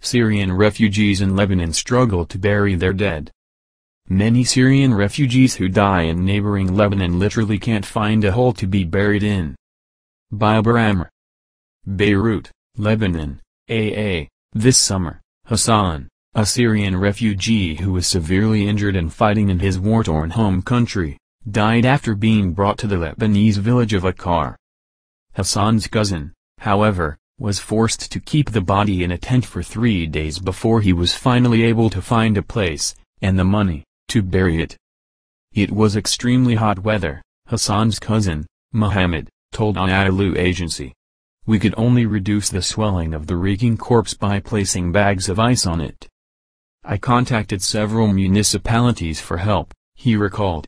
Syrian refugees in Lebanon struggle to bury their dead. Many Syrian refugees who die in neighboring Lebanon literally can't find a hole to be buried in. BEIRUT, Lebanon, AA. This summer, Hassan, a Syrian refugee who was severely injured and fighting in his war-torn home country, died after being brought to the Lebanese village of Akar. Hassan's cousin, however, was forced to keep the body in a tent for 3 days before he was finally able to find a place, and the money, to bury it. It was extremely hot weather, Hassan's cousin, Muhammad, told Anadolu agency. We could only reduce the swelling of the reeking corpse by placing bags of ice on it. I contacted several municipalities for help, he recalled.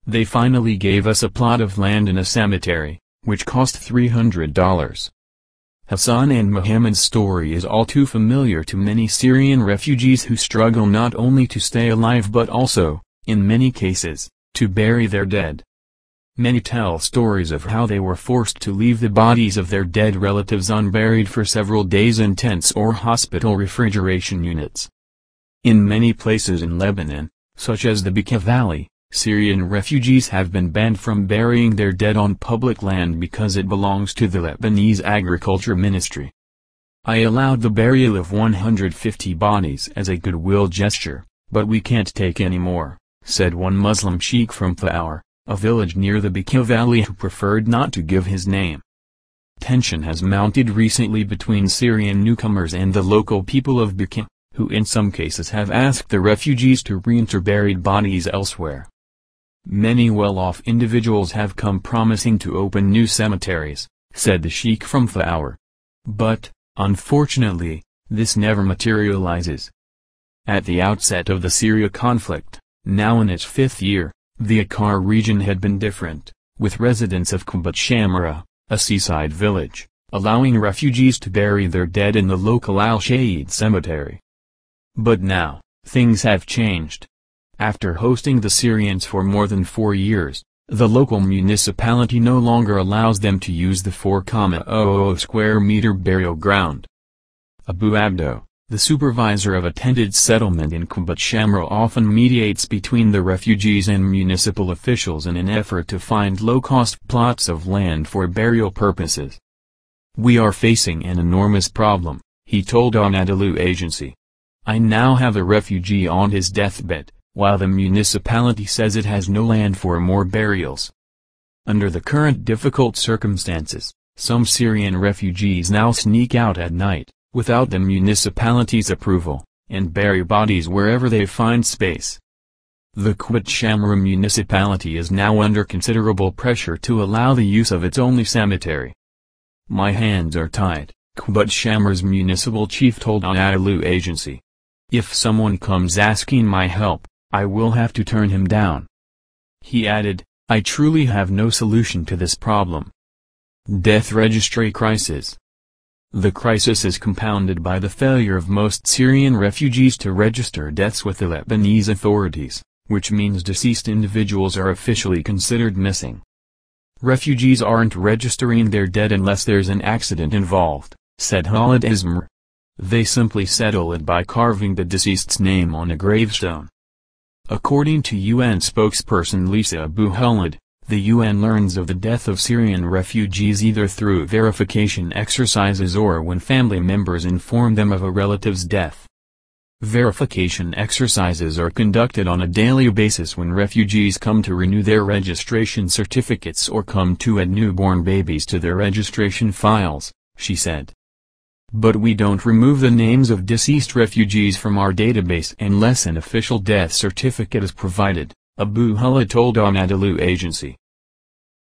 They finally gave us a plot of land in a cemetery, which cost $300. Hassan and Muhammad's story is all too familiar to many Syrian refugees who struggle not only to stay alive but also, in many cases, to bury their dead. Many tell stories of how they were forced to leave the bodies of their dead relatives unburied for several days in tents or hospital refrigeration units. In many places in Lebanon, such as the Bekaa Valley, Syrian refugees have been banned from burying their dead on public land because it belongs to the Lebanese Agriculture Ministry. I allowed the burial of 150 bodies as a goodwill gesture, but we can't take any more, said one Muslim sheikh from Faour, a village near the Bekaa Valley who preferred not to give his name. Tension has mounted recently between Syrian newcomers and the local people of Bekaa, who in some cases have asked the refugees to reinter buried bodies elsewhere. Many well-off individuals have come promising to open new cemeteries, said the sheikh from Faour. But, unfortunately, this never materializes. At the outset of the Syria conflict, now in its 5th year, the Akar region had been different, with residents of Kibbutz Shamra, a seaside village, allowing refugees to bury their dead in the local Al-Shaid cemetery. But now, things have changed. After hosting the Syrians for more than 4 years, the local municipality no longer allows them to use the 4,000 square meter burial ground. Abu Abdo, the supervisor of a tented settlement in Kibbutz Shamra, often mediates between the refugees and municipal officials in an effort to find low-cost plots of land for burial purposes. We are facing an enormous problem, he told Anadolu agency. I now have a refugee on his deathbed, while the municipality says it has no land for more burials. Under the current difficult circumstances, some Syrian refugees now sneak out at night, without the municipality's approval, and bury bodies wherever they find space. The Kibbutz Shamra municipality is now under considerable pressure to allow the use of its only cemetery. My hands are tied, Kibbutz Shamra's municipal chief told Anadolu agency. If someone comes asking my help, I will have to turn him down. He added, I truly have no solution to this problem. Death registry crisis. The crisis is compounded by the failure of most Syrian refugees to register deaths with the Lebanese authorities, which means deceased individuals are officially considered missing. Refugees aren't registering their dead unless there's an accident involved, said Khalid Ismr. They simply settle it by carving the deceased's name on a gravestone. According to UN spokesperson Lisa Abu Khalid, the UN learns of the death of Syrian refugees either through verification exercises or when family members inform them of a relative's death. Verification exercises are conducted on a daily basis when refugees come to renew their registration certificates or come to add newborn babies to their registration files, she said. But we don't remove the names of deceased refugees from our database unless an official death certificate is provided, Abu Khalid told Anadolu agency.